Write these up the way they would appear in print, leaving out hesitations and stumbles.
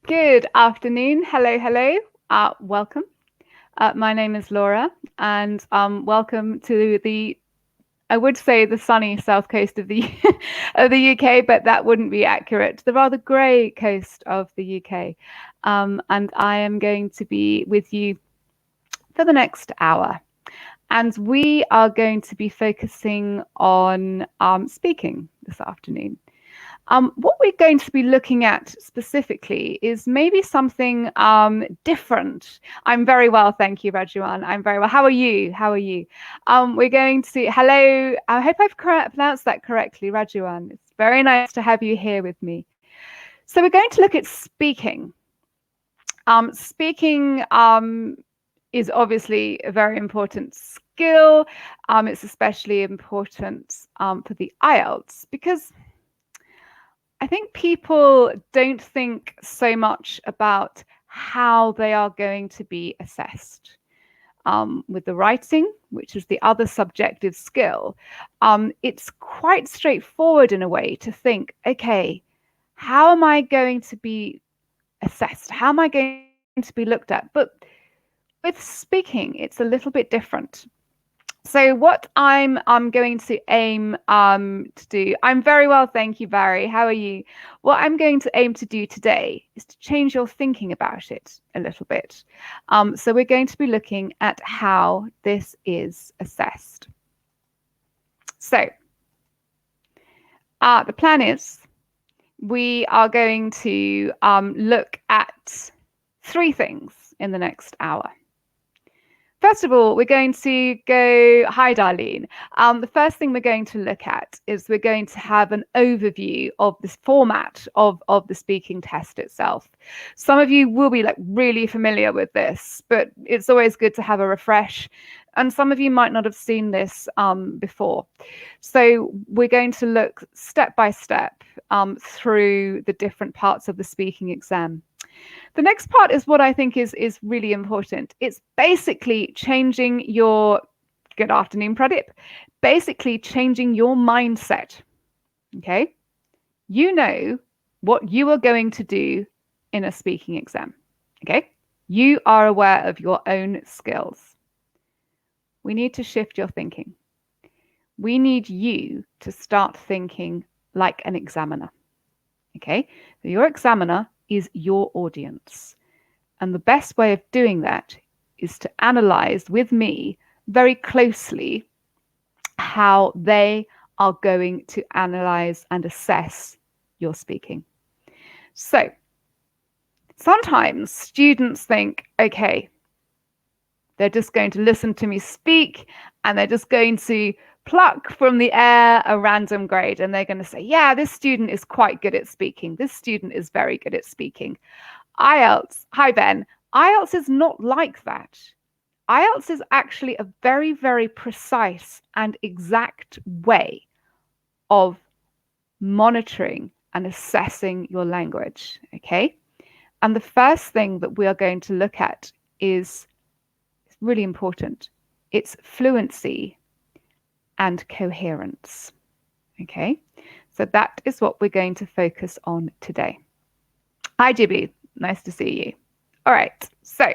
Good afternoon. Hello, hello. Welcome. My name is Laura, and welcome to I would say the sunny south coast of the of the UK, but that wouldn't be accurate. The rather grey coast of the UK, and I am going to be with you for the next hour, and we are going to be focusing on speaking this afternoon. What we're going to be looking at specifically is maybe something different. I'm very well, thank you, Rajuan. I'm very well. How are you? How are you? We're going to, hello, I hope I've pronounced that correctly, Rajuan. It's very nice to have you here with me. So we're going to look at speaking. Speaking is obviously a very important skill. It's especially important for the IELTS because I think people don't think so much about how they are going to be assessed. With the writing, which is the other subjective skill, it's quite straightforward in a way to think, okay, how am I going to be assessed? How am I going to be looked at? But with speaking, it's a little bit different. So what I'm going to aim to do, I'm very well, thank you, Barry. How are you? What I'm going to aim to do today is to change your thinking about it a little bit. So we're going to be looking at how this is assessed. So the plan is we are going to look at three things in the next hour. First of all, we're going to go, hi Darlene. The first thing we're going to look at is we're going to have an overview of this format of the speaking test itself. Some of you will be like really familiar with this, but it's always good to have a refresh. And some of you might not have seen this before. So we're going to look step by step through the different parts of the speaking exam. The next part is what I think is really important. It's basically changing your, good afternoon, Pradeep, basically changing your mindset. Okay. You know what you are going to do in a speaking exam. Okay. You are aware of your own skills. We need to shift your thinking. We need you to start thinking like an examiner. Okay. So your examiner is your audience. And the best way of doing that is to analyze with me very closely how they are going to analyze and assess your speaking. So sometimes students think, okay, they're just going to listen to me speak and they're just going to pluck from the air a random grade and they're going to say, yeah, this student is quite good at speaking. This student is very good at speaking. IELTS, hi Ben, IELTS is not like that. IELTS is actually a very, very precise and exact way of monitoring and assessing your language, okay? And the first thing that we are going to look at is really important. It's fluency and coherence, okay? So that is what we're going to focus on today. Hi, Jibby. Nice to see you. All right, so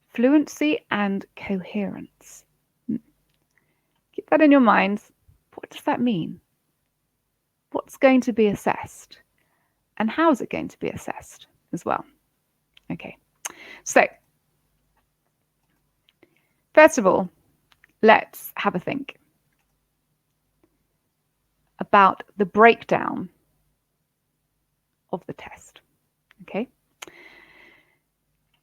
fluency and coherence. Keep that in your minds. What does that mean? What's going to be assessed? And how is it going to be assessed as well? Okay, so first of all, let's have a think about the breakdown of the test. Okay,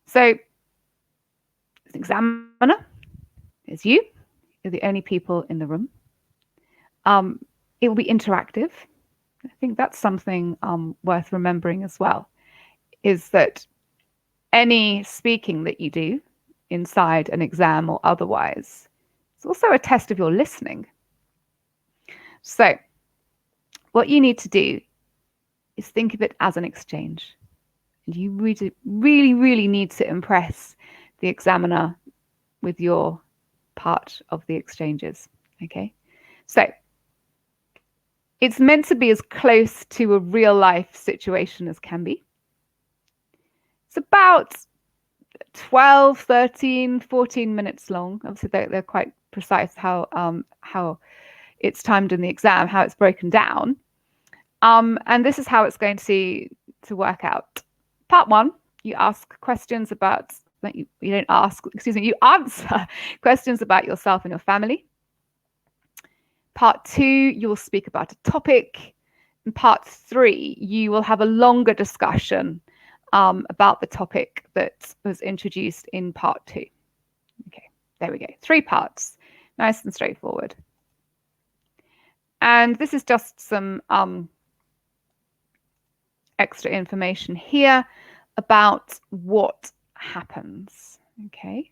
so as an examiner, there's you. You're the only people in the room. It will be interactive. I think that's something worth remembering as well, is that any speaking that you do inside an exam or otherwise, it's also a test of your listening. So what you need to do is think of it as an exchange. And you really, really, really need to impress the examiner with your part of the exchanges. Okay, so it's meant to be as close to a real life situation as can be. It's about 12, 13, 14 minutes long. Obviously, they're quite precise how it's timed in the exam, how it's broken down. And this is how it's going to work out. Part 1, you ask questions about, you don't ask, excuse me, you answer questions about yourself and your family. Part 2, you will speak about a topic. In part 3, you will have a longer discussion about the topic that was introduced in part 2. Okay, there we go. 3 parts, nice and straightforward. And this is just some extra information here about what happens. Okay,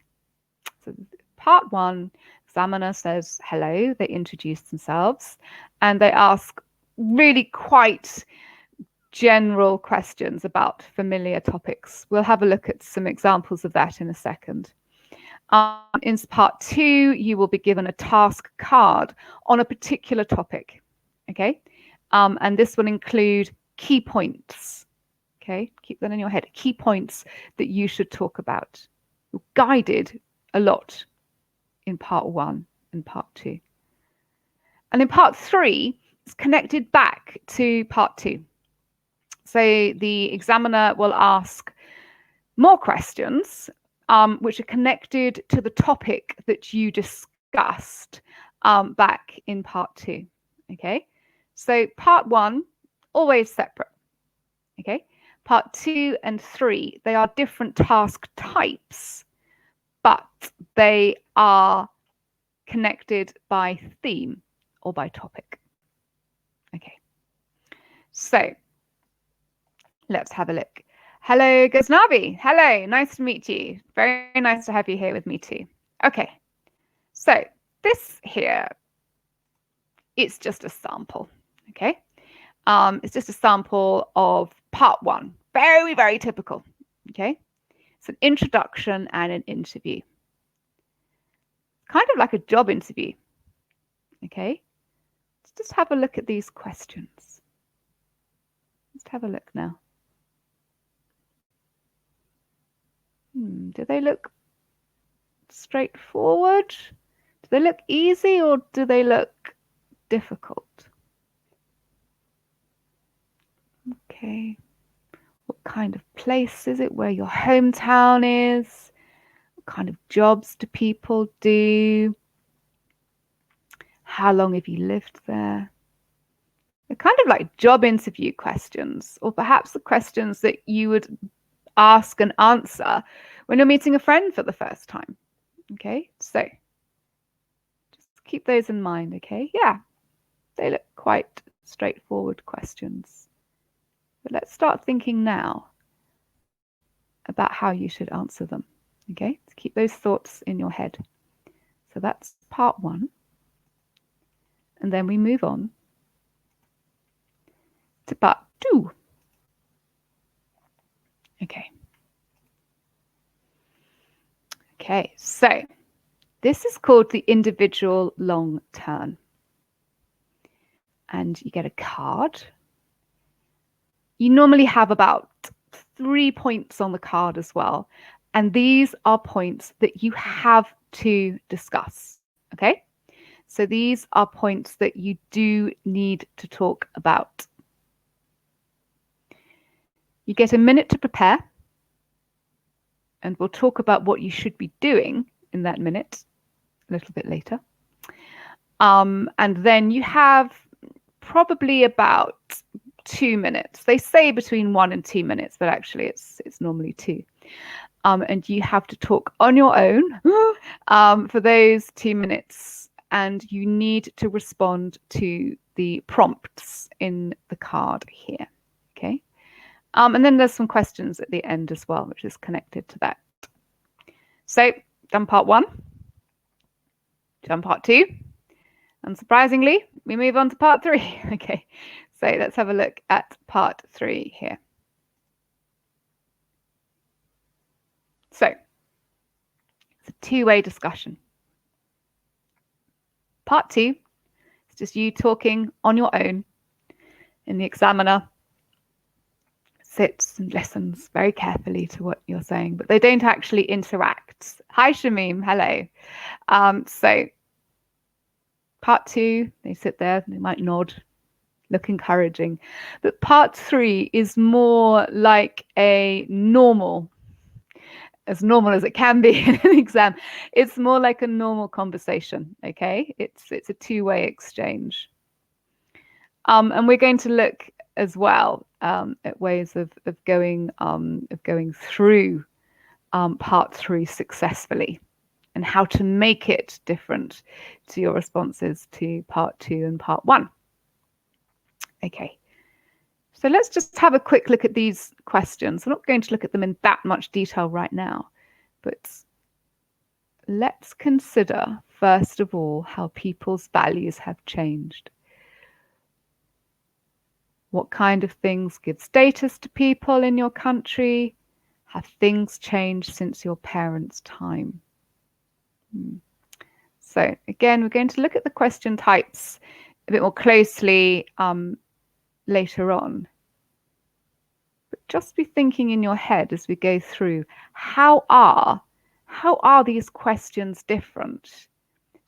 so part 1, examiner says hello, they introduce themselves, and they ask really quite general questions about familiar topics. We'll have a look at some examples of that in a second. In part 2, you will be given a task card on a particular topic. Okay, and this will include key points. Okay, keep that in your head. Key points that you should talk about. You're guided a lot in part 1 and part 2. And in part 3, it's connected back to part 2. So the examiner will ask more questions which are connected to the topic that you discussed back in part 2. Okay, so part 1, always separate. Okay, part 2 and 3, they are different task types, but they are connected by theme or by topic. Okay, so let's have a look. Hello, Ghaznavi. Hello, nice to meet you. Very nice to have you here with me too. Okay, so this here, it's just a sample. Okay, it's just a sample of part 1. Very, very typical. Okay, it's an introduction and an interview. Kind of like a job interview. Okay, let's just have a look at these questions. Let's have a look now. Do they look straightforward? Do they look easy or do they look difficult? Okay. What kind of place is it? Where your hometown is? What kind of jobs do people do? How long have you lived there? They're kind of like job interview questions, or perhaps the questions that you would ask and answer when you're meeting a friend for the first time. Okay, so just keep those in mind. Okay, yeah, they look quite straightforward questions. But let's start thinking now about how you should answer them. Okay, to keep those thoughts in your head. So that's part 1. And then we move on to part 2. Okay. Okay, so this is called the individual long turn. And you get a card. You normally have about 3 points on the card as well. And these are points that you have to discuss. Okay, so these are points that you do need to talk about. You get a minute to prepare, and we'll talk about what you should be doing in that minute a little bit later. And then you have probably about 2 minutes. They say between 1 and 2 minutes, but actually it's normally 2. And you have to talk on your own for those 2 minutes, and you need to respond to the prompts in the card here. Okay. And then there's some questions at the end as well, which is connected to that. So done part 1, done part 2, and surprisingly, we move on to part 3. Okay, so let's have a look at part 3 here. So it's a 2-way discussion. Part 2 is just you talking on your own, and the examiner sits and listens very carefully to what you're saying, but they don't actually interact. Hi, Shamim. Hello. So part 2, they sit there, they might nod, look encouraging. But part 3 is more like a normal, as normal as it can be in an exam. It's more like a normal conversation, okay? It's a two-way exchange. And we're going to look as well at ways of going through part 3 successfully, and how to make it different to your responses to part 2 and part 1. Okay, so let's just have a quick look at these questions. I'm not going to look at them in that much detail right now, but let's consider, first of all, how people's values have changed. What kind of things give status to people in your country? Have things changed since your parents' time? So again, we're going to look at the question types a bit more closely later on. But just be thinking in your head as we go through, how are these questions different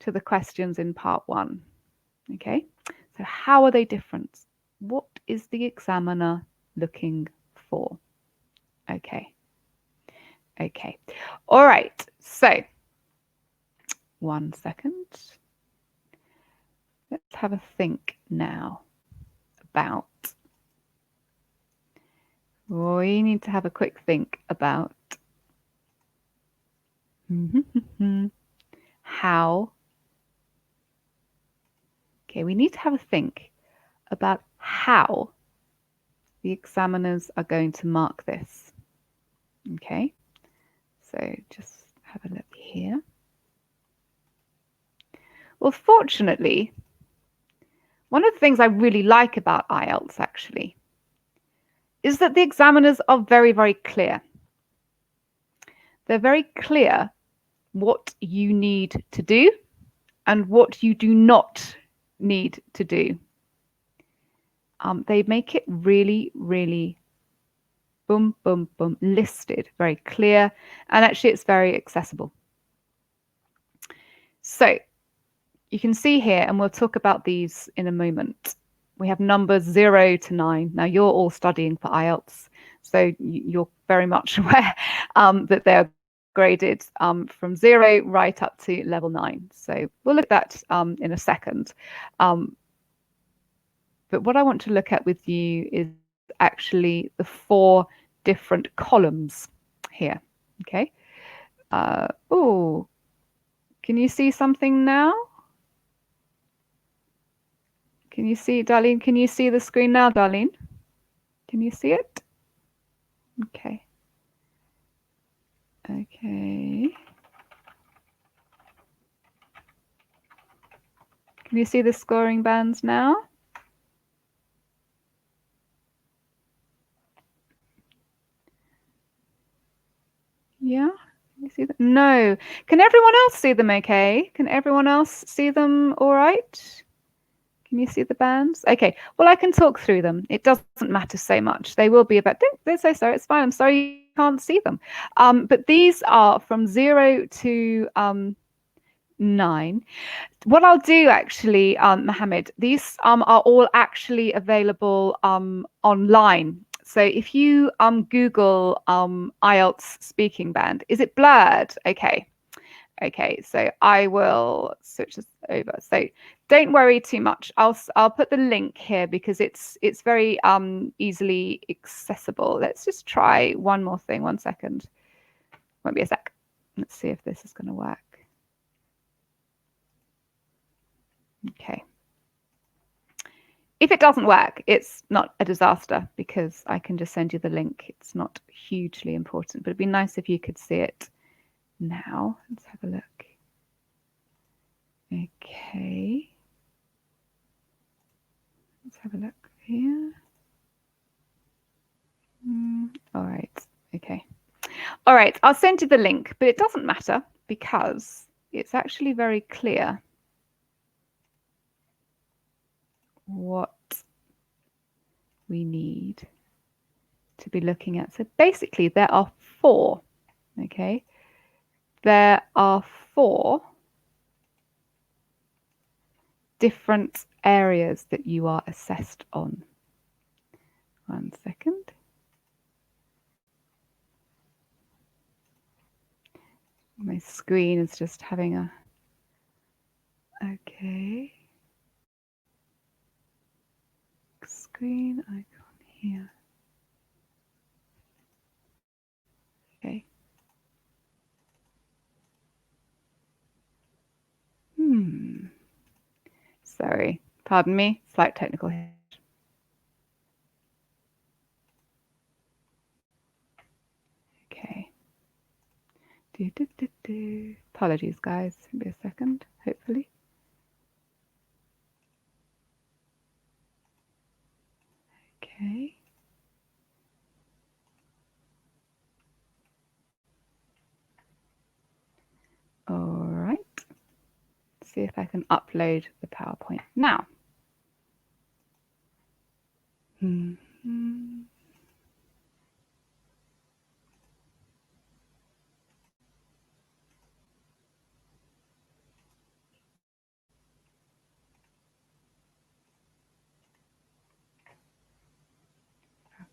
to the questions in part 1? Okay, so how are they different? What is the examiner looking for? Okay. All right, so 1 second. Let's have a think now about, we need to have a quick think about how, okay, we need to have a think about how the examiners are going to mark this. Okay, so just have a look here. Well, fortunately, one of the things I really like about IELTS actually is that the examiners are very, very clear. They're very clear what you need to do and what you do not need to do. They make it really, really boom, boom, boom, listed, very clear, and actually it's very accessible. So you can see here, and we'll talk about these in a moment, we have numbers 0 to 9. Now you're all studying for IELTS, so you're very much aware that they're graded from 0 right up to level 9. So we'll look at that in a second. But what I want to look at with you is actually the 4 different columns here. Okay. Oh, can you see something now? Can you see, Darlene? Can you see the screen now, Darlene? Can you see it? Okay. Okay. Can you see the scoring bands now? Yeah. Can you see them? No. Can everyone else see them okay? Can everyone else see them all right? Can you see the bands? Okay, well, I can talk through them. It doesn't matter so much. They will be about, don't say sorry, it's fine. I'm sorry you can't see them. But these are from 0 to 9. What I'll do actually, Mohammed, these are all actually available online. So if you Google IELTS speaking band, is it blurred? Okay, so I will switch this over. So don't worry too much. I'll put the link here because it's very easily accessible. Let's just try one more thing. 1 second. Won't be a sec. Let's see if this is going to work. Okay. If it doesn't work, it's not a disaster because I can just send you the link. It's not hugely important, but it'd be nice if you could see it now. Let's have a look. Okay. Let's have a look here. All right. Okay. All right. I'll send you the link, but it doesn't matter because it's actually very clear what we need to be looking at. So basically there are 4, okay? There are 4 different areas that you are assessed on. 1 second. My screen is just having a... Okay. Screen icon here. Okay. Sorry, pardon me, slight technical hitch. Okay. Apologies, guys. Give me a second, hopefully. Okay. All right. See if I can upload the PowerPoint now.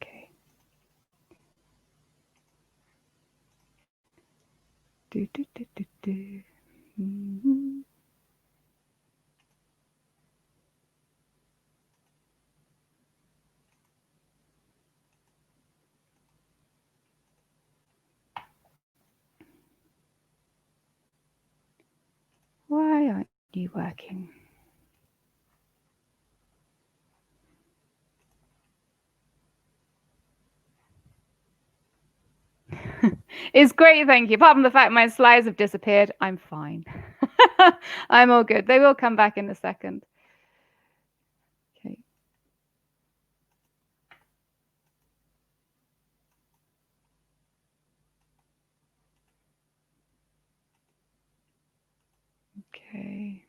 Okay. Why aren't you working? It's great, thank you. Apart from the fact my slides have disappeared, I'm fine. I'm all good. They will come back in a second. Okay. Okay.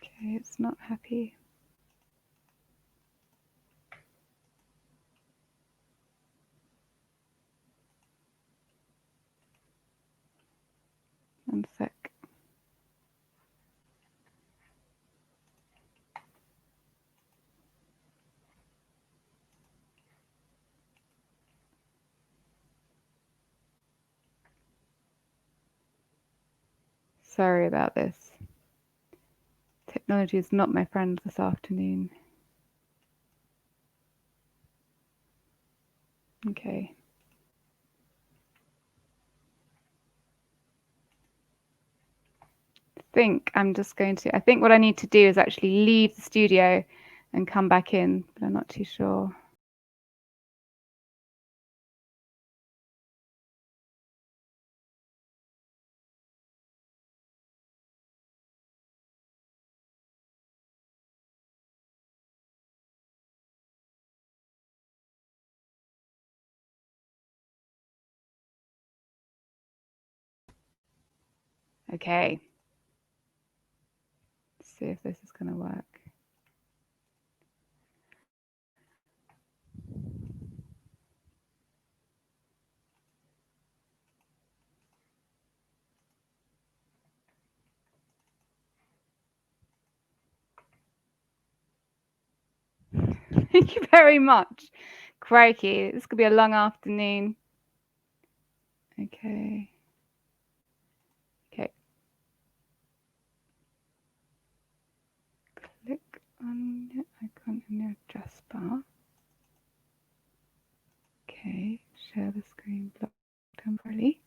Okay, it's not happy. One sec. Sorry about this. Technology is not my friend this afternoon. Okay. I think what I need to do is actually leave the studio and come back in, but I'm not too sure. Okay. Let's see if this is going to work. Thank you very much. Crikey, this could be a long afternoon. Okay. Okay. Click on the icon in the address bar. Okay. Share the screen block temporarily.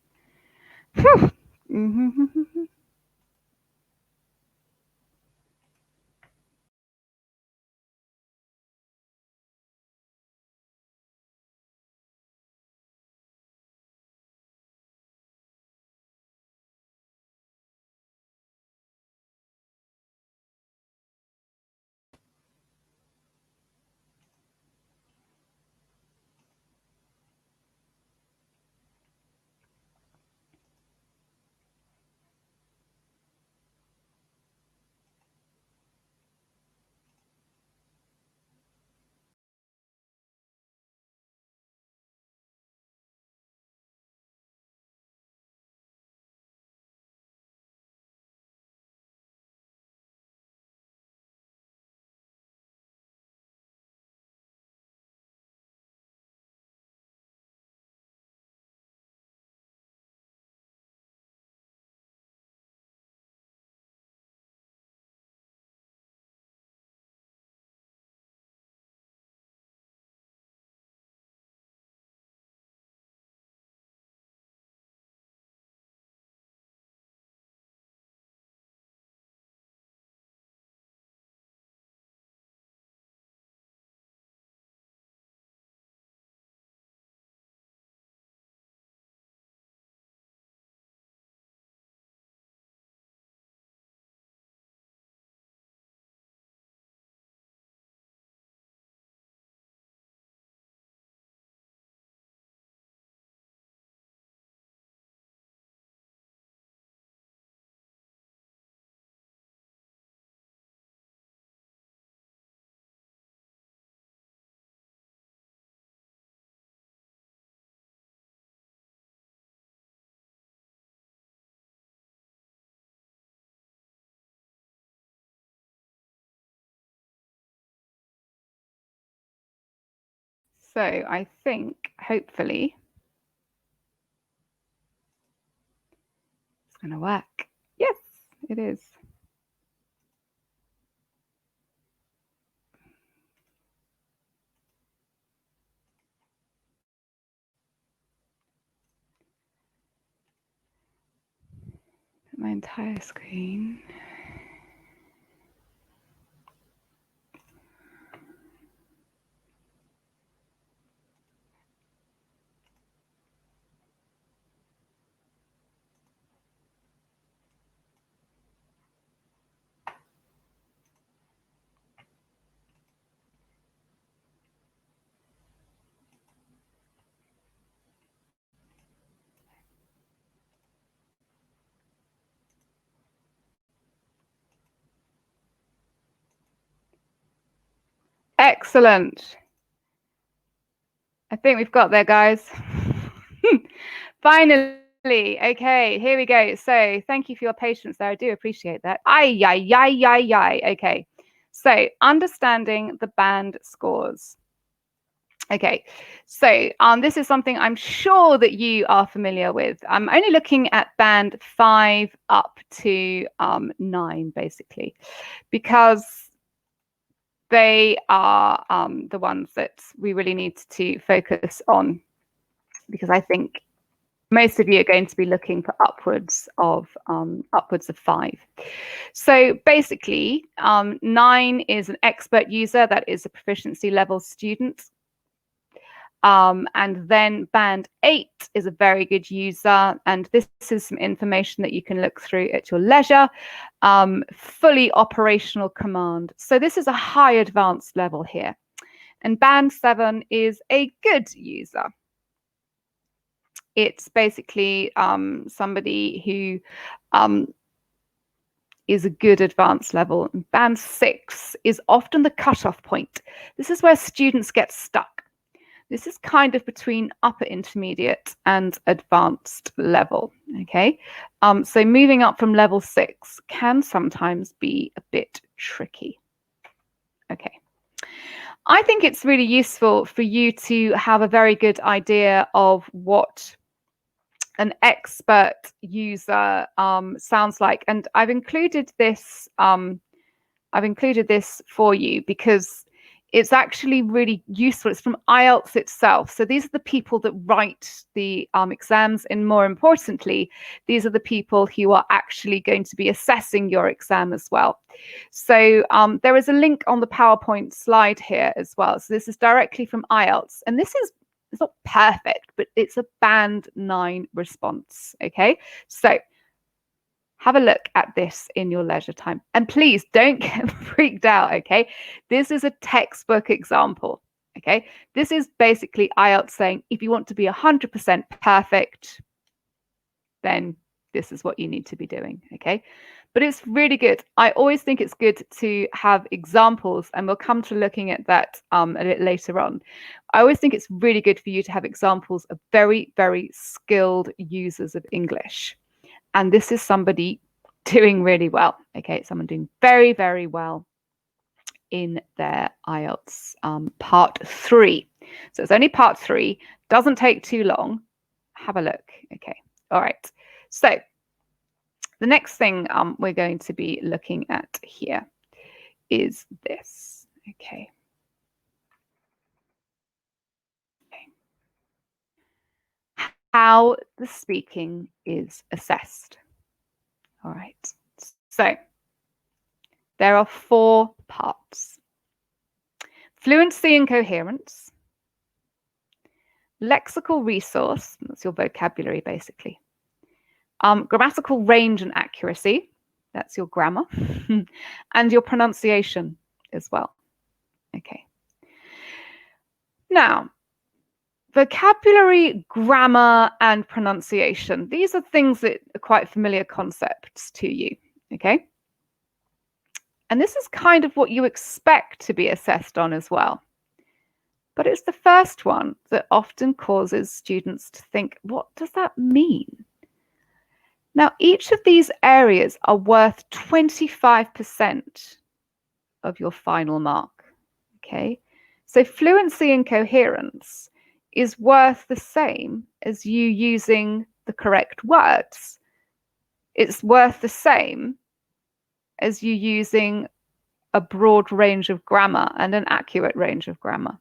So I think, hopefully, it's going to work. Yes, it is. My entire screen. Excellent. I think we've got there, guys. Finally. Okay, here we go. So thank you for your patience there. I do appreciate that. Okay. So understanding the band scores. Okay, so this is something I'm sure that you are familiar with. I'm only looking at band 5 up to 9, basically, because they are the ones that we really need to focus on, because I think most of you are going to be looking for upwards of 5. So basically, 9 is an expert user, that is a proficiency level student. And then band 8 is a very good user, and this is some information that you can look through at your leisure. Fully operational command. So this is a high advanced level here. And band 7 is a good user. It's basically somebody who is a good advanced level. And band 6 is often the cutoff point. This is where students get stuck. This is kind of between upper intermediate and advanced level, okay? So moving up from level 6 can sometimes be a bit tricky. Okay. I think it's really useful for you to have a very good idea of what an expert user sounds like. And I've included this for you because it's actually really useful. It's from IELTS itself. So these are the people that write the exams, and more importantly, these are the people who are actually going to be assessing your exam as well. So there is a link on the PowerPoint slide here as well. So this is directly from IELTS, and this is, it's not perfect, but it's a band 9 response. Okay, so have a look at this in your leisure time. And please don't get freaked out, okay? This is a textbook example, okay? This is basically IELTS saying, if you want to be 100% perfect, then this is what you need to be doing, okay? But it's really good. I always think it's good to have examples, and we'll come to looking at that a bit later on. I always think it's really good for you to have examples of very, very skilled users of English. And this is somebody doing really well, okay? Someone doing very, very well in their IELTS part 3. So it's only part 3, doesn't take too long. Have a look, okay? All right, so the next thing we're going to be looking at here is this, okay? How the speaking is assessed. All right, so there are 4 parts: fluency and coherence, lexical resource, that's your vocabulary basically, grammatical range and accuracy, that's your grammar, and your pronunciation as well. Okay. Now, vocabulary, grammar, and pronunciation, these are things that are quite familiar concepts to you, okay? And this is kind of what you expect to be assessed on as well. But it's the first one that often causes students to think, what does that mean? Now, each of these areas are worth 25% of your final mark, okay? So fluency and coherence is worth the same as you using the correct words. It's worth the same as you using a broad range of grammar and an accurate range of grammar.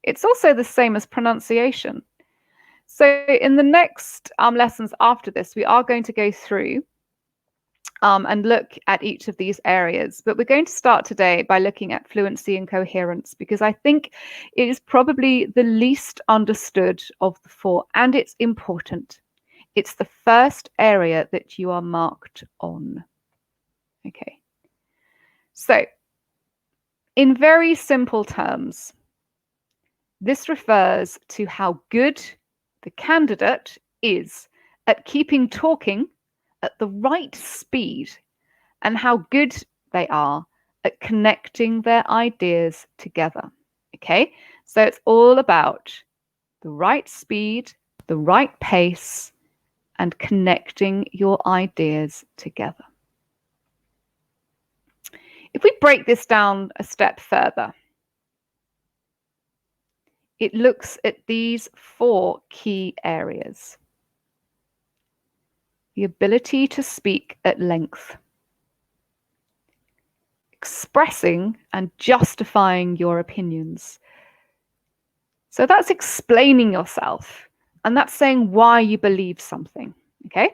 It's also the same as pronunciation. So in the next lessons after this, we are going to go through and look at each of these areas. But we're going to start today by looking at fluency and coherence, because I think it is probably the least understood of the four, and it's important. It's the first area that you are marked on. Okay. So in very simple terms, this refers to how good the candidate is at keeping talking at the right speed and how good they are at connecting their ideas together. Okay, so it's all about the right speed, the right pace, and connecting your ideas together. If we break this down a step further, it looks at these four key areas. The ability to speak at length, expressing and justifying your opinions. So that's explaining yourself, and that's saying why you believe something, okay?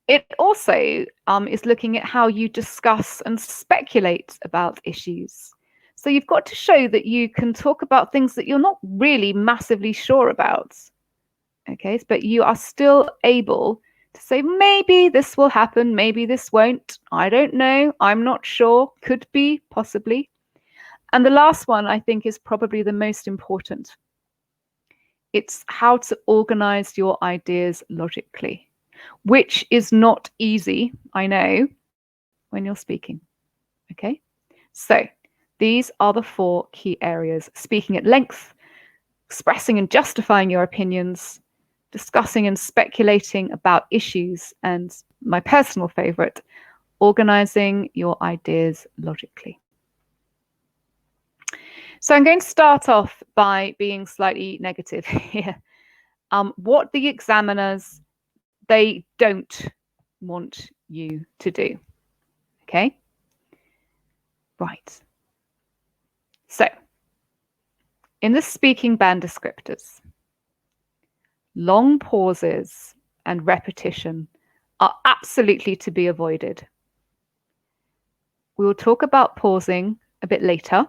It also is looking at how you discuss and speculate about issues. So you've got to show that you can talk about things that you're not really massively sure about, okay? But you are still able to say, maybe this will happen, maybe this won't. I don't know. I'm not sure. Could be, possibly. And the last one, I think, is probably the most important. It's how to organize your ideas logically, which is not easy, I know, when you're speaking. Okay? So these are the four key areas: speaking at length, expressing and justifying your opinions, discussing and speculating about issues, and my personal favorite, organizing your ideas logically. So I'm going to start off by being slightly negative here. What the examiners, they don't want you to do. Okay? Right. So, in the speaking band descriptors, long pauses and repetition are absolutely to be avoided. We will talk about pausing a bit later,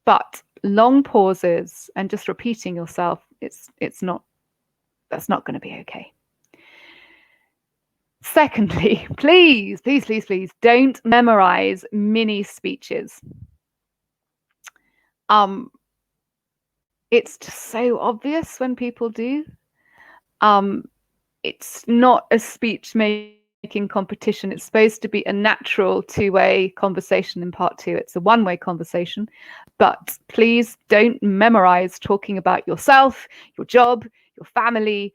but long pauses and just repeating yourself, that's not going to be okay. Secondly, please don't memorize mini speeches. It's just so obvious when people do. It's not a speech making competition. It's supposed to be a natural two-way conversation in part two. It's a one-way conversation. But please don't memorize talking about yourself, your job, your family.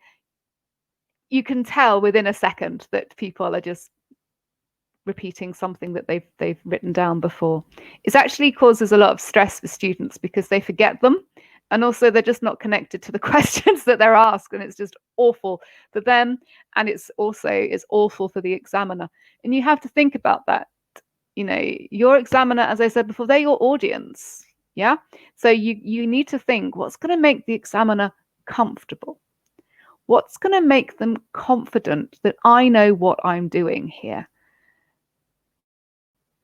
You can tell within a second that people are just repeating something that they've written down before. It actually causes a lot of stress for students because they forget them, and also they're just not connected to the questions that they're asked, and it's just awful for them, and it's awful for the examiner. And you have to think about that. You know, your examiner, as I said before, they're your audience. Yeah, so you need to think, what's going to make the examiner comfortable? What's going to make them confident that I know what I'm doing here?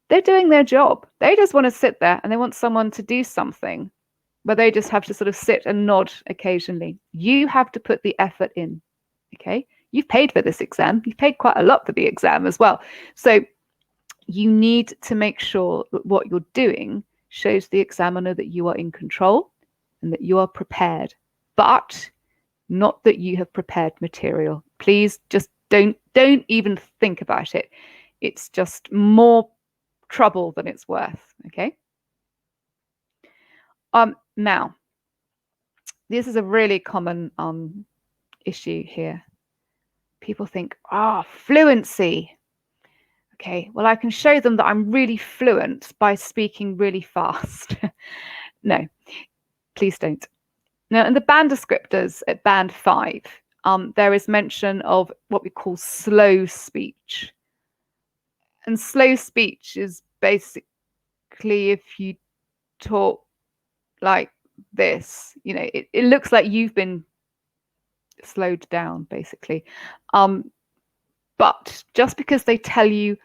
They're doing their job. They just want to sit there and they want someone to do something where they just have to sort of sit and nod occasionally. You have to put the effort in, okay? You've paid for this exam. You've paid quite a lot for the exam as well. So you need to make sure that what you're doing shows the examiner that you are in control and that you are prepared, but not that you have prepared material. Please just don't even think about it. It's just more trouble than it's worth, okay? Now, this is a really common issue here. People think, fluency. Okay, well, I can show them that I'm really fluent by speaking really fast. No, please don't. Now, in the band descriptors at band 5, there is mention of what we call slow speech. And slow speech is basically if you talk like this, it looks like you've been slowed down, basically. But just because they tell you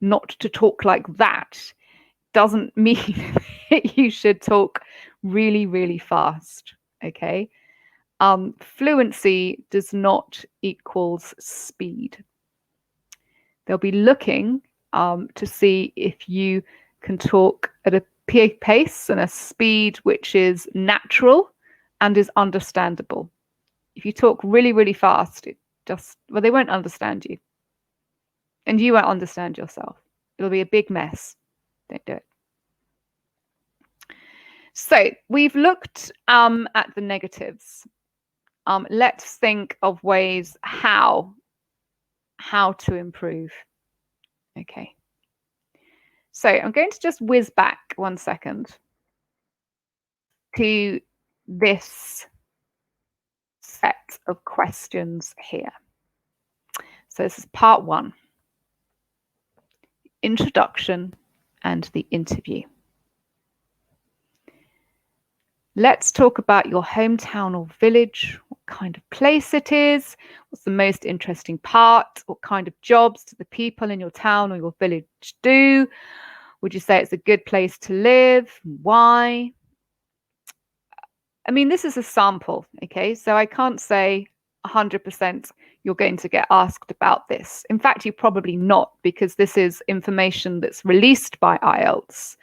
not to talk like that doesn't mean that you should talk really, really fast. Okay. Fluency does not equals speed. They'll be looking to see if you can talk at a pace and a speed which is natural and is understandable. If you talk really, really fast, they won't understand you. And you won't understand yourself. It'll be a big mess. Don't do it. So we've looked at the negatives. Let's think of ways how to improve. Okay. So I'm going to just whiz back 1 second to this set of questions here. So this is part 1. Introduction and the interview. Let's talk about your hometown or village, what kind of place it is, what's the most interesting part, what kind of jobs do the people in your town or your village do? Would you say it's a good place to live? Why? I mean, this is a sample, okay? So I can't say 100% you're going to get asked about this. In fact, you're probably not, because this is information that's released by IELTS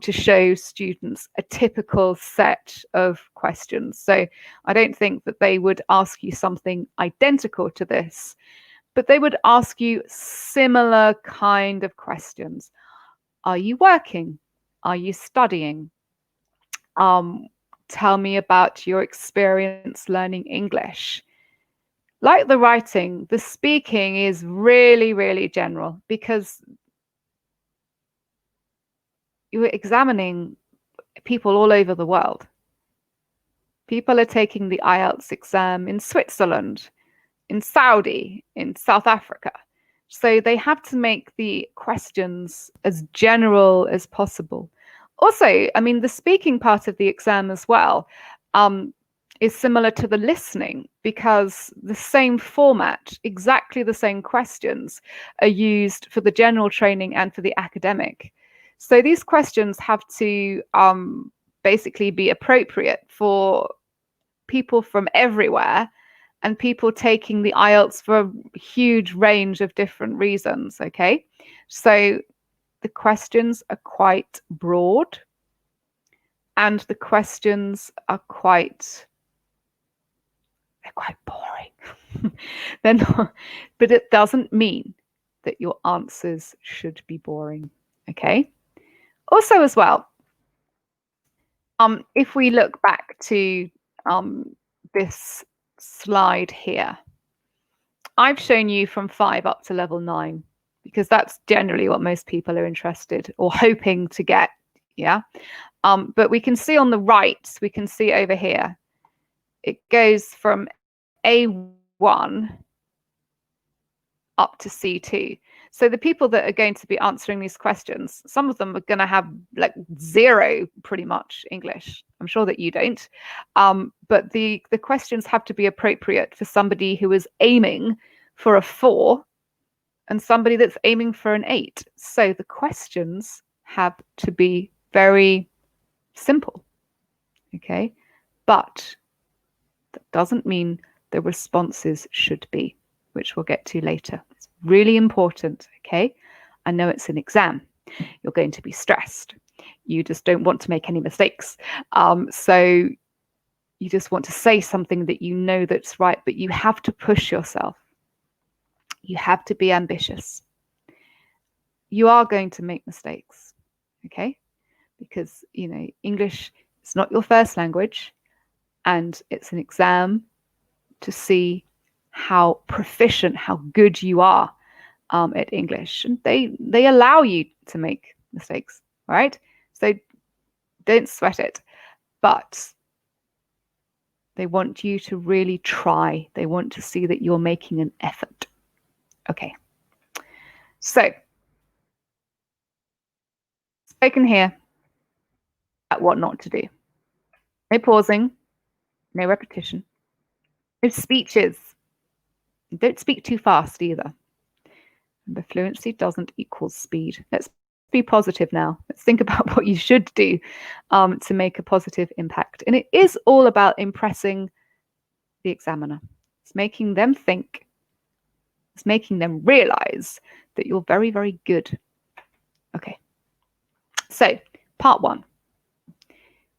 to show students a typical set of questions. So I don't think that they would ask you something identical to this, but they would ask you similar kind of questions. Are you working? Are you studying? Tell me about your experience learning English. Like the writing, the speaking is really, really general, because you're examining people all over the world. People are taking the IELTS exam in Switzerland, in Saudi, in South Africa. So they have to make the questions as general as possible. Also, I mean, the speaking part of the exam as well is similar to the listening, because the same format, exactly the same questions are used for the general training and for the academic. So these questions have to basically be appropriate for people from everywhere and people taking the IELTS for a huge range of different reasons, okay? So the questions are quite broad and the questions are quite boring. They're not, but it doesn't mean that your answers should be boring, okay? Also as well, if we look back to this slide here, I've shown you from 5 up to level 9, because that's generally what most people are interested or hoping to get, yeah? But we can see on the right, we can see over here, it goes from A1 up to C2. So the people that are going to be answering these questions, some of them are going to have like 0 pretty much English. I'm sure that you don't. But the questions have to be appropriate for somebody who is aiming for a 4 and somebody that's aiming for an 8. So the questions have to be very simple, okay? But that doesn't mean the responses should be, which we'll get to later. It's really important, okay? I know it's an exam. You're going to be stressed. You just don't want to make any mistakes. So you just want to say something that you know that's right, but you have to push yourself. You have to be ambitious. You are going to make mistakes, okay? Because, you know, English is not your first language, and it's an exam to see how proficient, how good you are at English, and they allow you to make mistakes, right? So don't sweat it, but they want you to really try. They want to see that you're making an effort. Okay. So, spoken here at what not to do. No pausing, no repetition, no speeches. Don't speak too fast either. Remember, fluency doesn't equal speed. Let's be positive now. Let's think about what you should do to make a positive impact. And it is all about impressing the examiner. It's making them think. It's making them realize that you're very, very good. Okay. So, part 1.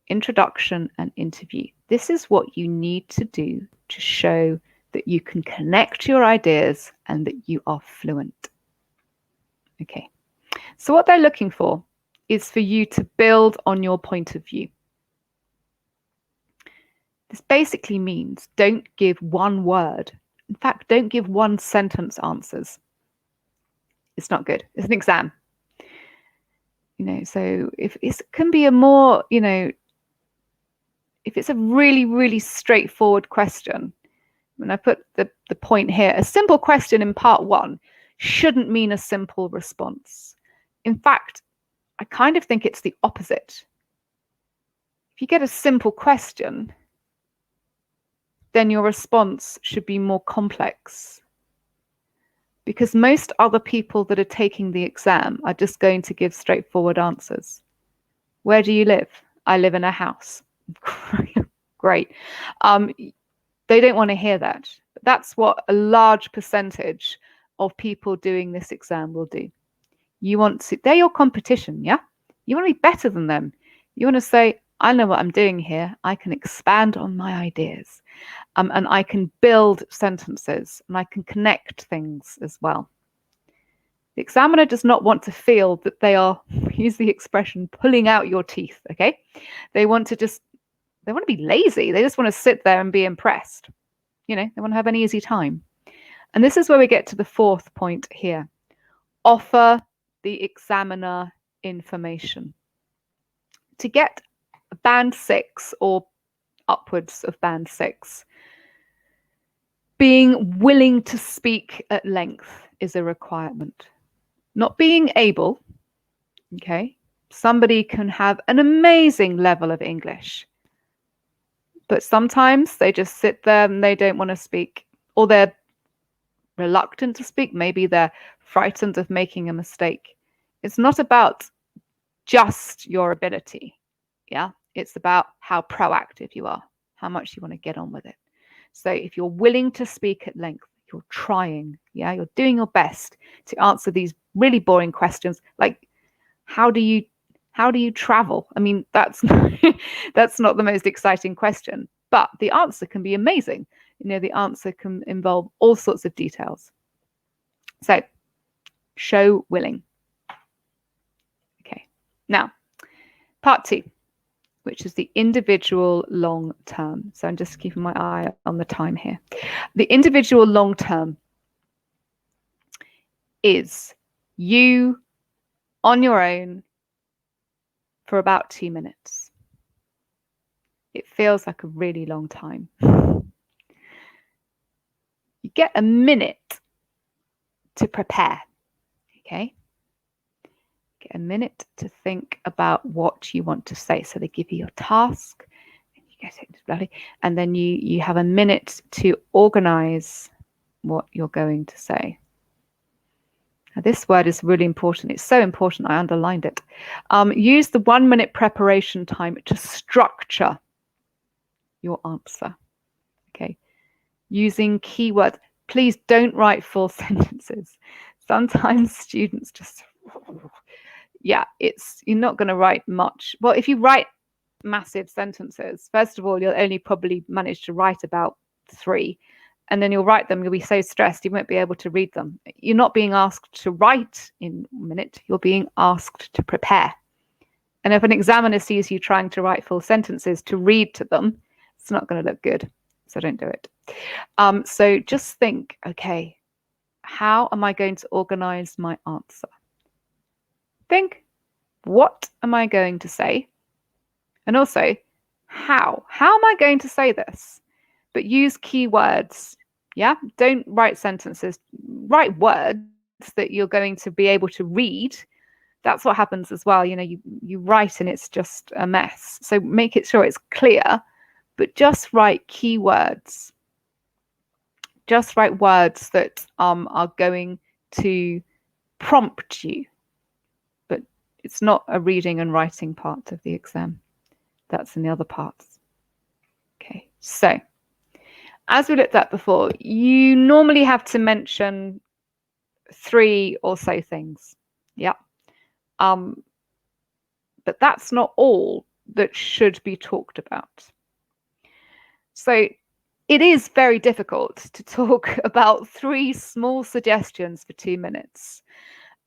Introduction and interview. This is what you need to do to show that you can connect your ideas and that you are fluent. Okay. So what they're looking for is for you to build on your point of view. This basically means don't give one word. In fact, don't give one sentence answers. It's not good. It's an exam. So if it can be a more, if it's a really, really straightforward question, when I put the point here, a simple question in part 1 shouldn't mean a simple response. In fact, I kind of think it's the opposite. If you get a simple question, then your response should be more complex. Because most other people that are taking the exam are just going to give straightforward answers. Where do you live? I live in a house. Great. They don't want to hear that. That's what a large percentage of people doing this exam will do. They're your competition, yeah? You want to be better than them. You want to say, I know what I'm doing here. I can expand on my ideas. And I can build sentences and I can connect things as well. The examiner does not want to feel that they are, use the expression, pulling out your teeth, okay? They want to be lazy. They just want to sit there and be impressed. They want to have an easy time. And this is where we get to the 4th point here. Offer the examiner information. To get band 6 or upwards of band 6, being willing to speak at length is a requirement. Not being able, okay? Somebody can have an amazing level of English, but sometimes they just sit there and they don't want to speak, or they're reluctant to speak. Maybe they're frightened of making a mistake. It's not about just your ability, yeah? It's about how proactive you are, how much you want to get on with it. So if you're willing to speak at length, you're trying, yeah, you're doing your best to answer these really boring questions like how do you travel? I mean, that's that's not the most exciting question, but the answer can be amazing. The answer can involve all sorts of details. So show willing. Okay. Now, part 2, which is the individual long term. So I'm just keeping my eye on the time here. The individual long term is you on your own for about 2 minutes. It feels like a really long time. You get a minute to prepare, okay? Get a minute to think about what you want to say. So they give you your task, and you get it, and then you have a minute to organize what you're going to say. Now, this word is really important. It's so important, I underlined it. Use the 1 minute preparation time to structure your answer, okay? Using keywords. Please don't write full sentences. Sometimes students just, you're not going to write much. Well, if you write massive sentences, first of all, you'll only probably manage to write about 3. And then you'll write them, you'll be so stressed, you won't be able to read them. You're not being asked to write in a minute, you're being asked to prepare. And if an examiner sees you trying to write full sentences to read to them, it's not going to look good. So don't do it. So just think, okay, how am I going to organize my answer? Think, what am I going to say? And also, how? How am I going to say this? But use keywords. Yeah, don't write sentences. Write words that you're going to be able to read. That's what happens as well. You know, you write and it's just a mess. So make it sure it's clear, but just write keywords. Just write words that are going to prompt you. But it's not a reading and writing part of the exam. That's in the other parts. Okay, so as we looked at before, you normally have to mention 3 or so things. Yeah. But that's not all that should be talked about. So it is very difficult to talk about 3 small suggestions for 2 minutes.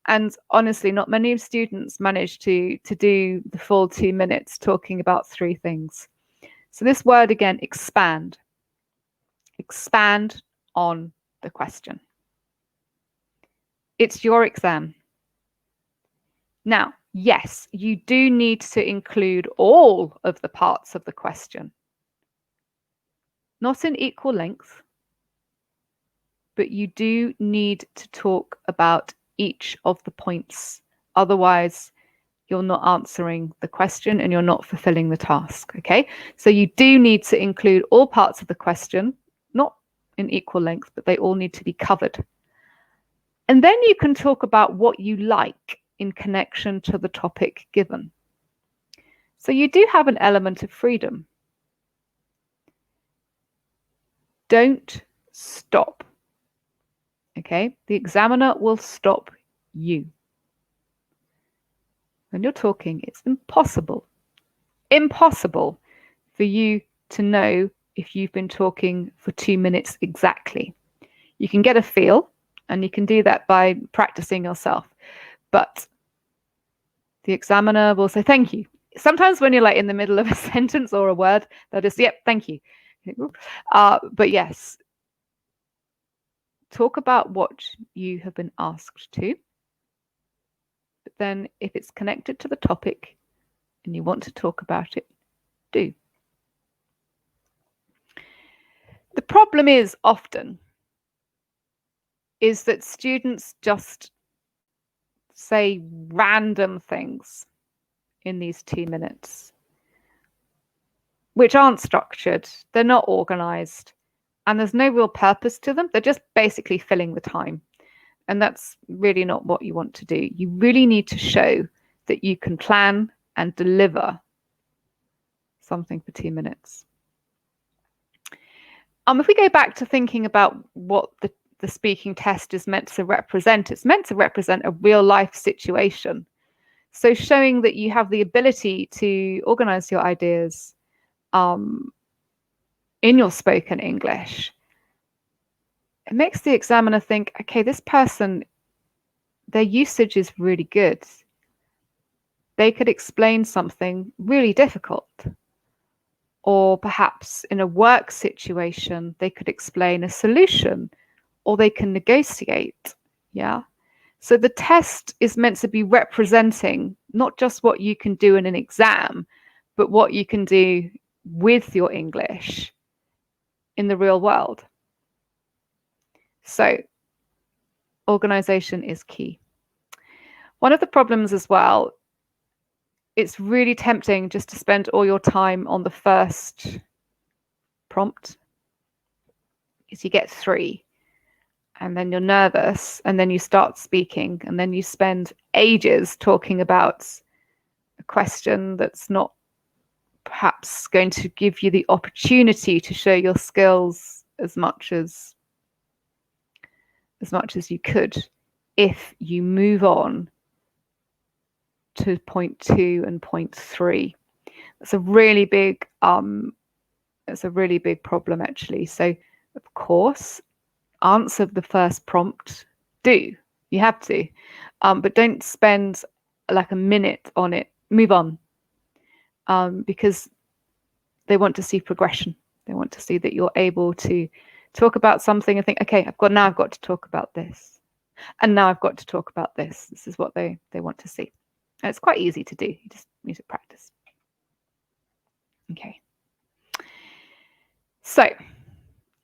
And honestly, not many students manage to do the full 2 minutes talking about 3 things. So this word again, expand. Expand on the question. It's your exam. Now, yes, you do need to include all of the parts of the question. Not in equal length, but you do need to talk about each of the points. Otherwise, you're not answering the question and you're not fulfilling the task, okay? So you do need to include all parts of the question, not in equal length, but they all need to be covered. And then you can talk about what you like in connection to the topic given. So you do have an element of freedom. Don't stop, okay? The examiner will stop you. When you're talking, it's impossible for you to know if you've been talking for 2 minutes exactly. You can get a feel, and you can do that by practicing yourself. But the examiner will say, thank you. Sometimes when you're like in the middle of a sentence or a word, they'll just, yep, thank you. But yes, talk about what you have been asked to. But then if it's connected to the topic and you want to talk about it, do. The problem is often is that students just say random things in these 2 minutes, which aren't structured, they're not organized, and there's no real purpose to them. They're just basically filling the time. And that's really not what you want to do. You really need to show that you can plan and deliver something for 2 minutes. If we go back to thinking about what the speaking test is meant to represent, it's meant to represent a real life situation. So showing that you have the ability to organize your ideas in your spoken English, it makes the examiner think, okay, this person, their usage is really good. They could explain something really difficult. Or perhaps in a work situation, they could explain a solution, or they can negotiate. Yeah. So the test is meant to be representing not just what you can do in an exam, but what you can do with your English in the real world. So organization is key. One of the problems as well, it's really tempting just to spend all your time on the first prompt, because you get 3. And then you're nervous, and then you start speaking, and then you spend ages talking about a question that's not perhaps going to give you the opportunity to show your skills as much as you could if you move on to point 2 and point 3. That's a really big problem actually. So of course, answer the first prompt. You have to, but don't spend like a minute on it. Move on, because they want to see progression. They want to see that you're able to talk about something and think, okay, now I've got to talk about this. And now I've got to talk about this. This is what they want to see. And it's quite easy to do. You just need to practice. Okay. So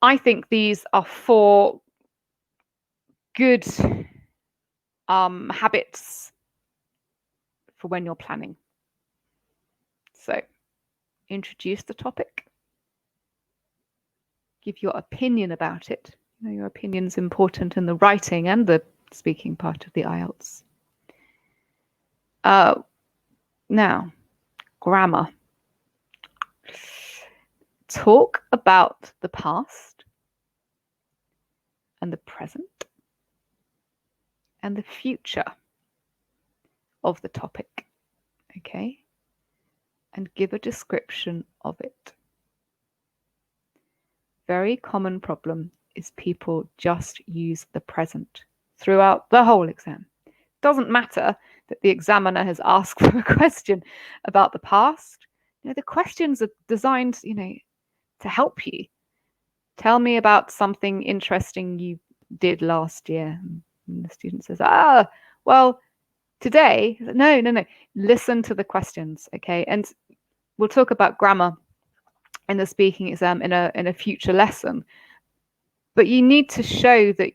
I think these are 4 good habits for when you're planning. So introduce the topic. Give your opinion about it. You know, your opinion's important in the writing and the speaking part of the IELTS. Now, grammar. Talk about the past and the present and the future of the topic, okay? And give a description of it. Very common problem is people just use the present throughout the whole exam. Doesn't matter that the examiner has asked for a question about the past. You know, the questions are designed, you know, to help you. Tell me about something interesting you did last year. And the student says, well, today. No. Listen to the questions, okay? And we'll talk about grammar in the speaking exam in a future lesson. But you need to show that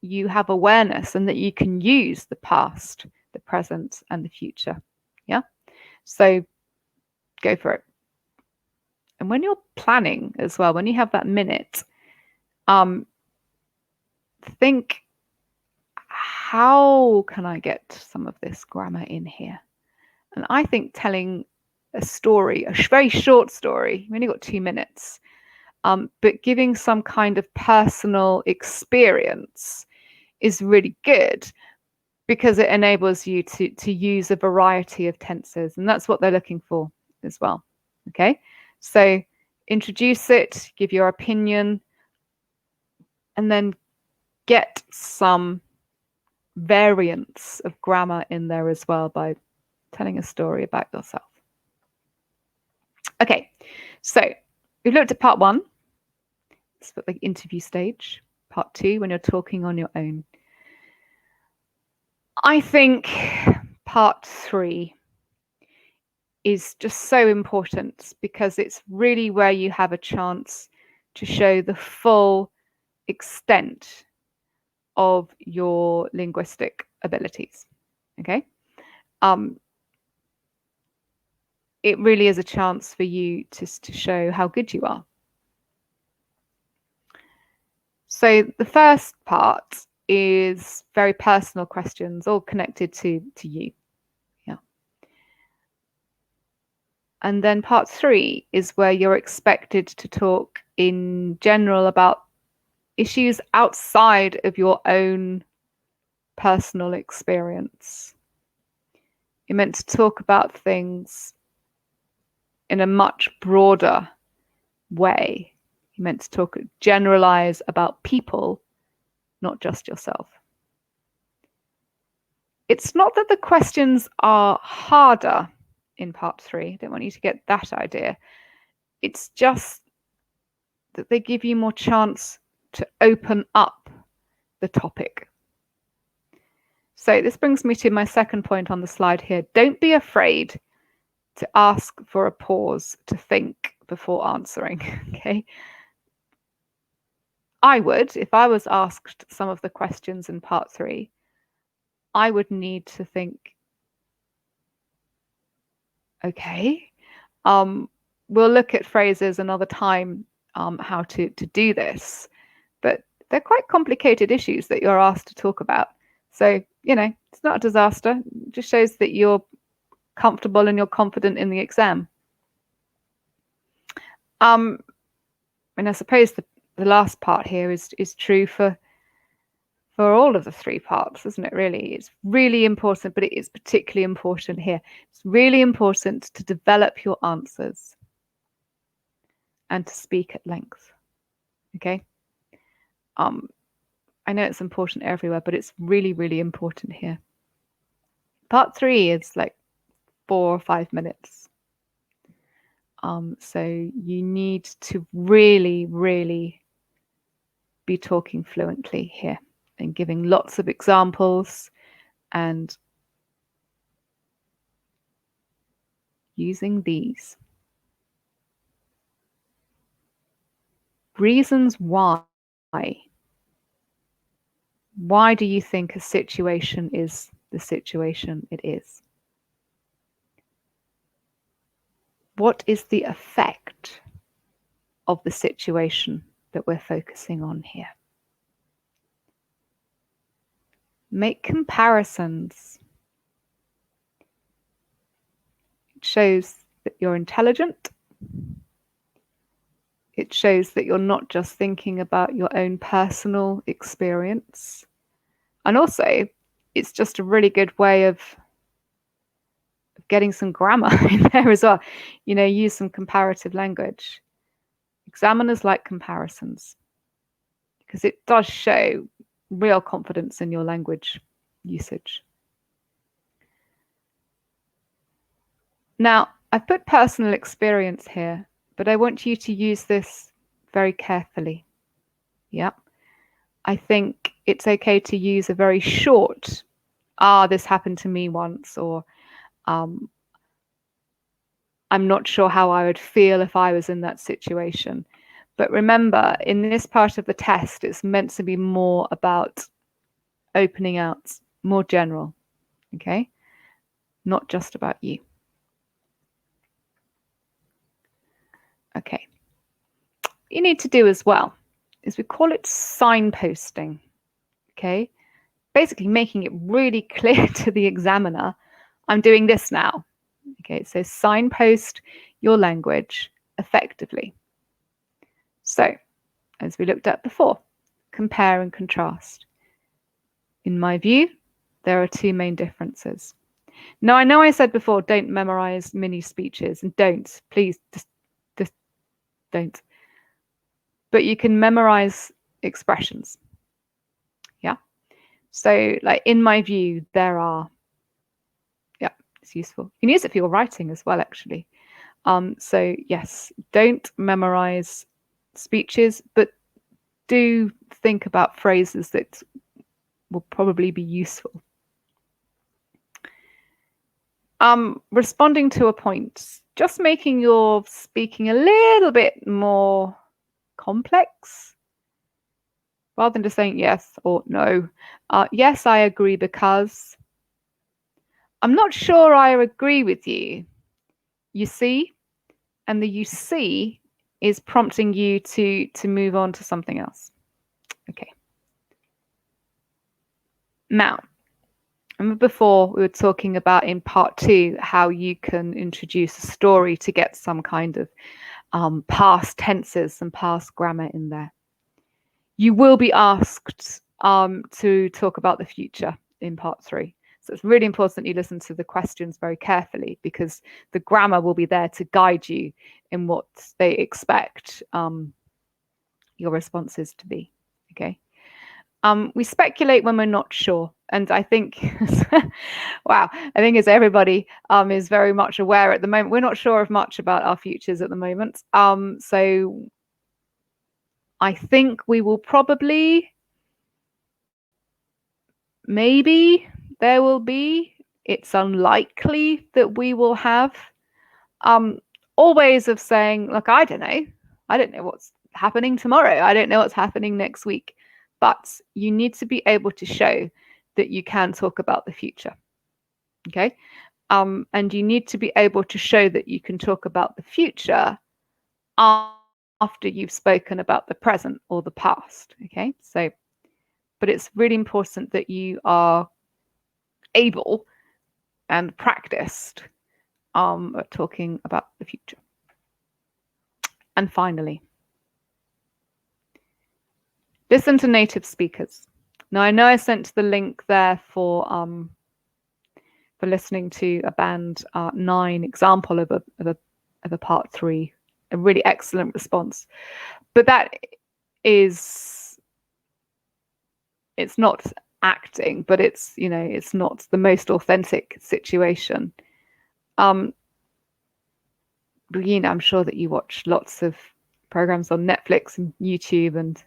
you have awareness and that you can use the past, the present, and the future. Yeah? So go for it. And when you're planning as well, when you have that minute, think, how can I get some of this grammar in here? And I think telling a story, a very short story, you've only got 2 minutes, but giving some kind of personal experience is really good because it enables you to use a variety of tenses, and that's what they're looking for as well. Okay, so introduce it, give your opinion, and then get some variants of grammar in there as well by telling a story about yourself. Okay, so we've looked at part 1. It's the interview stage. Part 2, when you're talking on your own. I think part 3 is just so important because it's really where you have a chance to show the full extent of your linguistic abilities. Okay? It really is a chance for you to show how good you are. So the first part is very personal questions, all connected to you. Yeah. And then part 3 is where you're expected to talk in general about issues outside of your own personal experience. You're meant to talk about things in a much broader way. You're meant to generalize about people, not just yourself. It's not that the questions are harder in part 3. I don't want you to get that idea. It's just that they give you more chance to open up the topic. So this brings me to my second point on the slide here. Don't be afraid to ask for a pause to think before answering, okay? I would, if I was asked some of the questions in part 3, I would need to think, okay, we'll look at phrases another time, how to do this, but they're quite complicated issues that you're asked to talk about. So, you know, it's not a disaster. It just shows that you're comfortable and you're confident in the exam. And I suppose the last part here is true for all of the 3 parts, isn't it, really? It's really important, but it is particularly important here. It's really important to develop your answers and to speak at length, okay? I know it's important everywhere, but it's really, really important here. Part 3 is like 4 or 5 minutes. So you need to really, really be talking fluently here and giving lots of examples and using these. Reasons why. Why do you think a situation is the situation it is? What is the effect of the situation that we're focusing on here? Make comparisons. It shows that you're intelligent. It shows that you're not just thinking about your own personal experience. And also, it's just a really good way of getting some grammar in there as well. You know, use some comparative language. Examiners like comparisons because it does show real confidence in your language usage. Now, I've put personal experience here, but I want you to use this very carefully. Yeah. I think it's okay to use a very short, this happened to me once, or I'm not sure how I would feel if I was in that situation. But remember, in this part of the test, it's meant to be more about opening out, more general, okay? Not just about you. Okay. You need to do as well is we call it signposting, okay? Basically making it really clear to the examiner, I'm doing this now, okay? So signpost your language effectively. So, as we looked at before, compare and contrast. In my view, there are two main differences. Now, I know I said before, don't memorize mini speeches, and don't, please, just don't. But you can memorize expressions. Yeah. So, like in my view, there are, yeah, it's useful. You can use it for your writing as well, actually. So yes, don't memorize speeches, but do think about phrases that will probably be useful. Responding to a point, just making your speaking a little bit more complex rather than just saying yes or no. Yes, I agree because I'm not sure I agree with you. You see? And the you see is prompting you to move on to something else. Okay. Now, remember before we were talking about in part 2 how you can introduce a story to get some kind of past tenses, some past grammar in there. You will be asked to talk about the future in part 3. So it's really important you listen to the questions very carefully because the grammar will be there to guide you in what they expect your responses to be. Okay. We speculate when we're not sure. And I think, wow, I think as everybody is very much aware at the moment, we're not sure of much about our futures at the moment. So I think we will probably, maybe there will be, it's unlikely that we will have all ways of saying, look, I don't know what's happening tomorrow. I don't know what's happening next week. But you need to be able to show that you can talk about the future. Okay. And you need to be able to show that you can talk about the future after you've spoken about the present or the past. Okay. So, but it's really important that you are able and practiced at talking about the future. And finally, listen to native speakers. Now, I know I sent the link there for listening to a band 9 example of a part 3, a really excellent response. But that is, it's not acting, but it's, you know, it's not the most authentic situation. Regina, I'm sure that you watch lots of programs on Netflix and YouTube and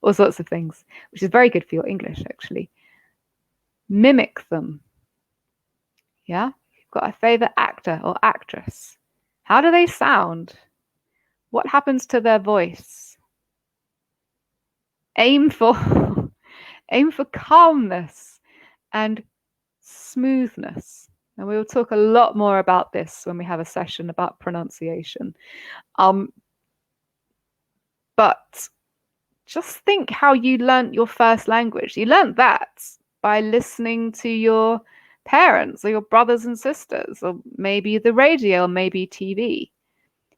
all sorts of things, which is very good for your English, actually. Mimic them. Yeah? You've got a favorite actor or actress. How do they sound? What happens to their voice? Aim for aim for calmness and smoothness. And we will talk a lot more about this when we have a session about pronunciation. But just think how you learnt your first language. You learnt that by listening to your parents or your brothers and sisters, or maybe the radio, or maybe TV.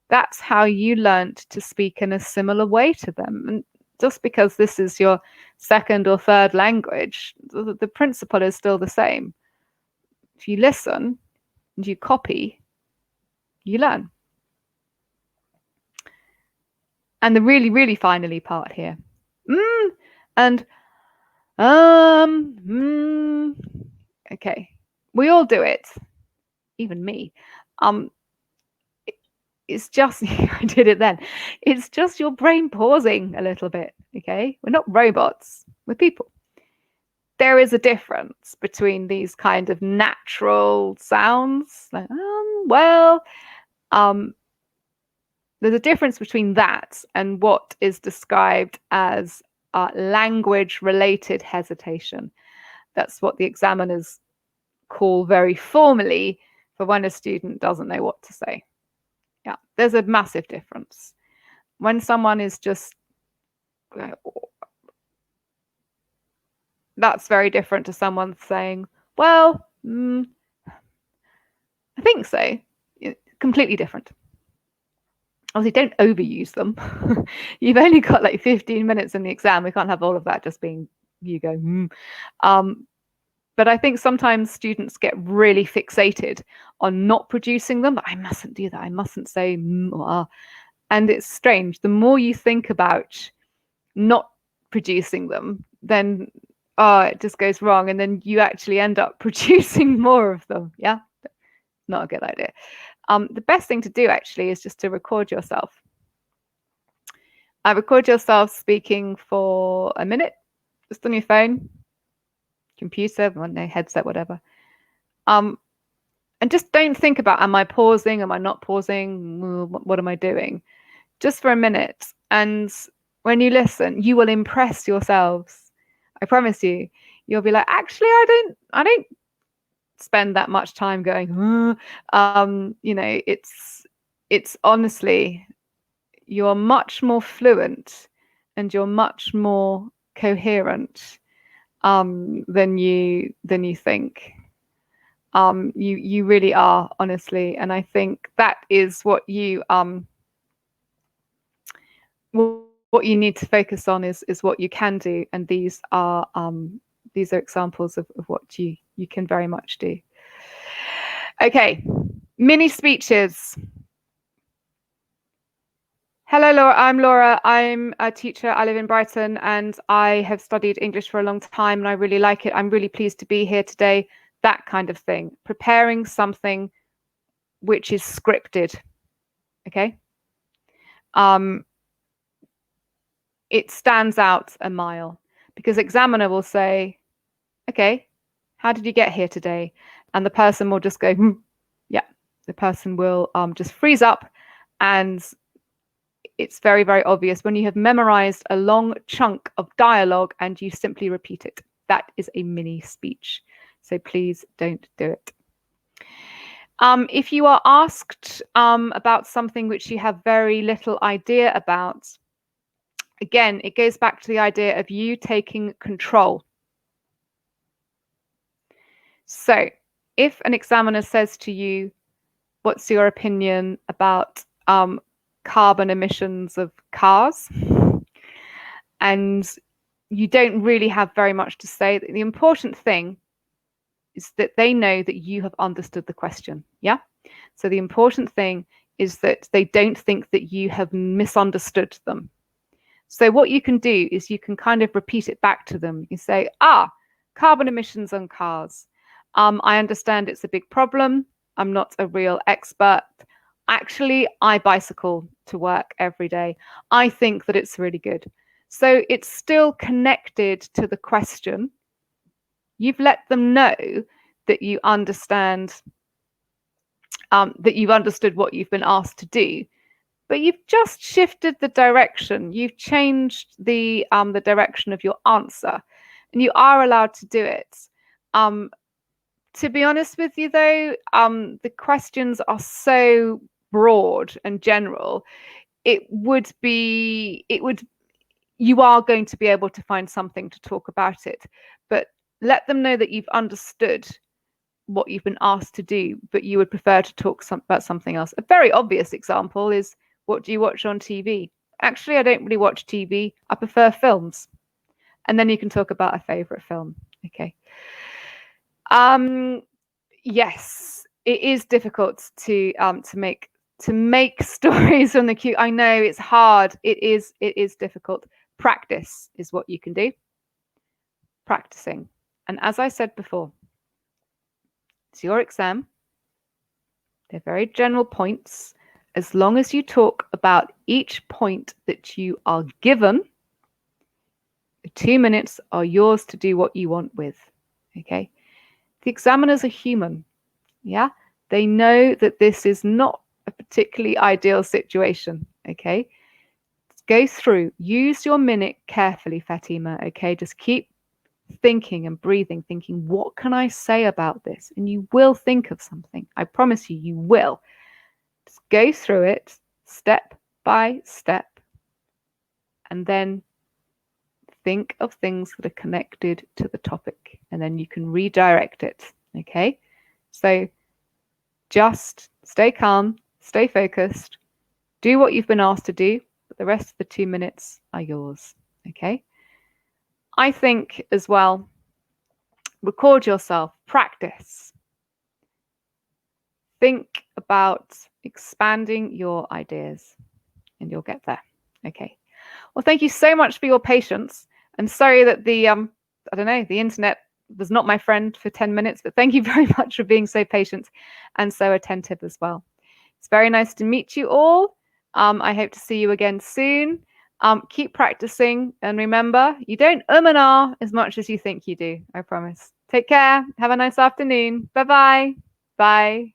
That's how you learnt to speak in a similar way to them. And just because this is your second or third language, the principle is still the same. If you listen and you copy, you learn. And the really, really finally part here. And okay. We all do it. Even me. It's just, I did it then. It's just your brain pausing a little bit, okay? We're not robots, we're people. There is a difference between these kind of natural sounds, like, there's a difference between that and what is described as language-related hesitation. That's what the examiners call very formally for when a student doesn't know what to say. Yeah, there's a massive difference. When someone is just, that's very different to someone saying, well, I think so. Completely different. Obviously, don't overuse them. You've only got like 15 minutes in the exam. We can't have all of that just being you go, But I think sometimes students get really fixated on not producing them. I mustn't do that. I mustn't say or ah. And it's strange. The more you think about not producing them, then it just goes wrong. And then you actually end up producing more of them. Yeah, not a good idea. The best thing to do actually is just to record yourself. Record yourself speaking for a minute, just on your phone, computer, no, headset, whatever. And just don't think about, am I pausing? Am I not pausing? What am I doing? Just for a minute. And when you listen, you will impress yourselves. I promise you. You'll be like, actually, I don't spend that much time going, you know, it's honestly, you're much more fluent and you're much more coherent than you think. You really are, honestly. And I think that is what you need to focus on is what you can do. And these are examples of what you can very much do. Okay, mini speeches. Hello, Laura. I'm Laura. I'm a teacher. I live in Brighton and I have studied English for a long time and I really like it. I'm really pleased to be here today. That kind of thing. Preparing something which is scripted. Okay. It stands out a mile because examiner will say, okay, how did you get here today? And the person will just go, yeah. The person will just freeze up, and it's very, very obvious when you have memorized a long chunk of dialogue and you simply repeat it. That is a mini speech. So please don't do it. If you are asked about something which you have very little idea about, again, it goes back to the idea of you taking control. So if an examiner says to you, what's your opinion about carbon emissions of cars? And you don't really have very much to say. The important thing is that they know that you have understood the question. Yeah. So the important thing is that they don't think that you have misunderstood them. So what you can do is you can kind of repeat it back to them. You say, carbon emissions on cars. I understand it's a big problem. I'm not a real expert. Actually, I bicycle to work every day. I think that it's really good. So it's still connected to the question. You've let them know that you understand, that you've understood what you've been asked to do, but you've just shifted the direction. You've changed the direction of your answer, and you are allowed to do it. To be honest with you, though, the questions are so broad and general. You are going to be able to find something to talk about it, but let them know that you've understood what you've been asked to do, but you would prefer to talk about something else. A very obvious example is, what do you watch on TV? Actually, I don't really watch TV. I prefer films. And then you can talk about a favorite film. Okay. Yes, it is difficult to make stories from the queue. I know it's hard. It is difficult. Practice is what you can do. Practicing. And as I said before, it's your exam. They're very general points. As long as you talk about each point that you are given, the 2 minutes are yours to do what you want with. Okay? The examiners are human. Yeah? They know that this is not a particularly ideal situation. Okay? Go through. Use your minute carefully, Fatima. Okay? Just keep thinking and breathing, thinking, what can I say about this? And you will think of something. I promise you, you will. Just go through it step by step, and then think of things that are connected to the topic, and then you can redirect it. Okay? So just stay calm, stay focused, do what you've been asked to do, but the rest of the 2 minutes are yours. Okay? I think as well, record yourself, practice. Think about expanding your ideas, and you'll get there. Okay. Well, thank you so much for your patience. I'm sorry that the internet was not my friend for 10 minutes, but thank you very much for being so patient and so attentive as well. It's very nice to meet you all. I hope to see you again soon. Keep practicing, and remember, you don't and ah as much as you think you do, I promise. Take care. Have a nice afternoon. Bye-bye. Bye.